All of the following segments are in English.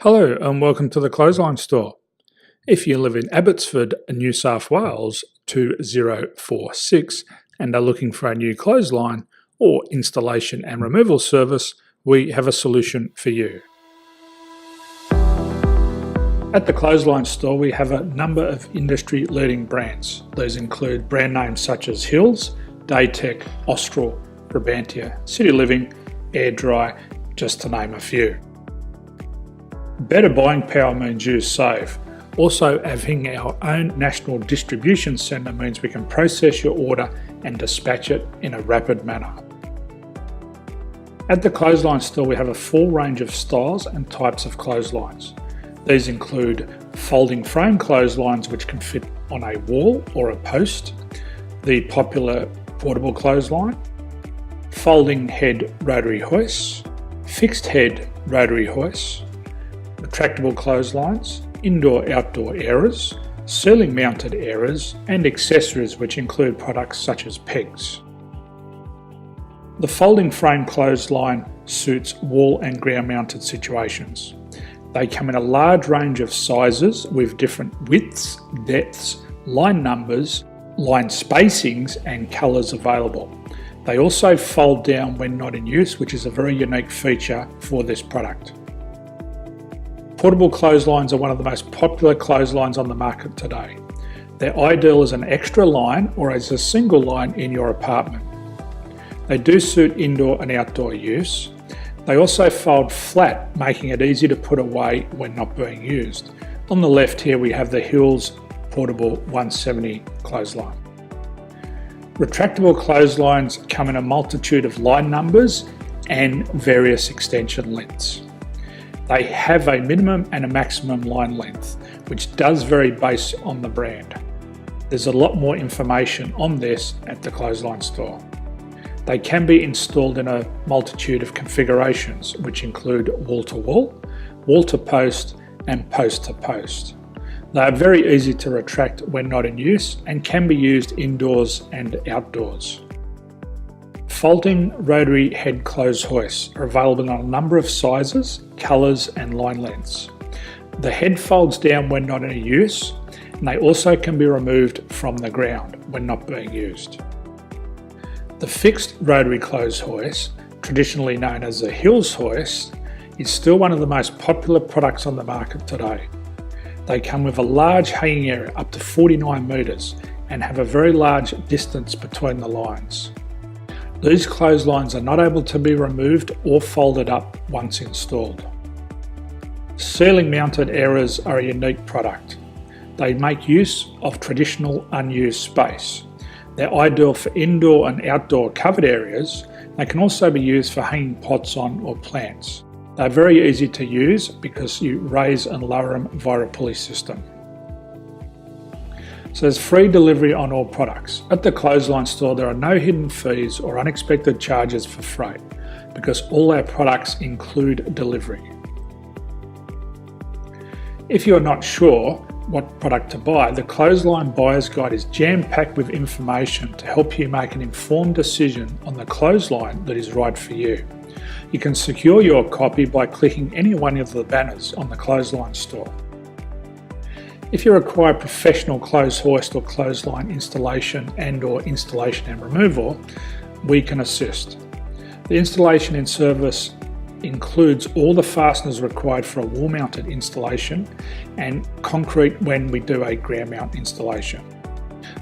Hello and welcome to the Clothesline Store. If you live in Abbotsford, New South Wales 2046 and are looking for a new clothesline or installation and removal service, we have a solution for you. At the Clothesline Store we have a number of industry-leading brands. These include brand names such as Hills, Daytech, Austral, Brabantia, City Living, Air Dry, just to name a few. Better buying power means you save. Also, having our own national distribution centre means we can process your order and dispatch it in a rapid manner. At the Clothesline Store we have a full range of styles and types of clotheslines. These include folding frame clotheslines which can fit on a wall or a post, the popular portable clothesline, folding head rotary hoists, fixed head rotary hoists, retractable clotheslines, indoor-outdoor airers, ceiling mounted airers and accessories which include products such as pegs. The folding frame clothesline suits wall and ground mounted situations. They come in a large range of sizes with different widths, depths, line numbers, line spacings and colours available. They also fold down when not in use, which is a very unique feature for this product. Portable clotheslines are one of the most popular clotheslines on the market today. They're ideal as an extra line or as a single line in your apartment. They do suit indoor and outdoor use. They also fold flat, making it easy to put away when not being used. On the left here we have the Hills Portable 170 clothesline. Retractable clotheslines come in a multitude of line numbers and various extension lengths. They have a minimum and a maximum line length, which does vary based on the brand. There's a lot more information on this at the Clothesline Store. They can be installed in a multitude of configurations, which include wall-to-wall, wall-to-post and post-to-post. They are very easy to retract when not in use and can be used indoors and outdoors. Folding rotary head clothes hoists are available in a number of sizes, colours and line lengths. The head folds down when not in use and they also can be removed from the ground when not being used. The fixed rotary clothes hoist, traditionally known as the Hills hoist, is still one of the most popular products on the market today. They come with a large hanging area up to 49 metres and have a very large distance between the lines. These clotheslines are not able to be removed or folded up once installed. Ceiling mounted airers are a unique product. They make use of traditional unused space. They're ideal for indoor and outdoor covered areas. They can also be used for hanging pots on or plants. They're very easy to use because you raise and lower them via a pulley system. So there's free delivery on all products. At the Clothesline Store there are no hidden fees or unexpected charges for freight because all our products include delivery. If you're not sure what product to buy, the Clothesline Buyer's Guide is jam-packed with information to help you make an informed decision on the clothesline that is right for you. You can secure your copy by clicking any one of the banners on the Clothesline Store. If you require professional clothes hoist or clothesline installation and/or installation and removal, we can assist. The installation and service includes all the fasteners required for a wall-mounted installation and concrete when we do a ground mount installation.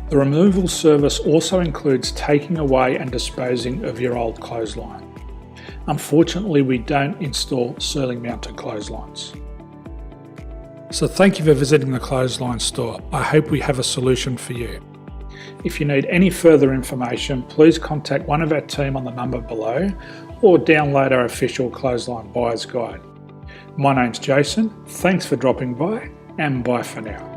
The removal service also includes taking away and disposing of your old clothesline. Unfortunately, we don't install ceiling mounted clotheslines. So thank you for visiting the Clothesline Store. I hope we have a solution for you. If you need any further information, please contact one of our team on the number below or download our official Clothesline Buyer's Guide. My name's Jason, thanks for dropping by and bye for now.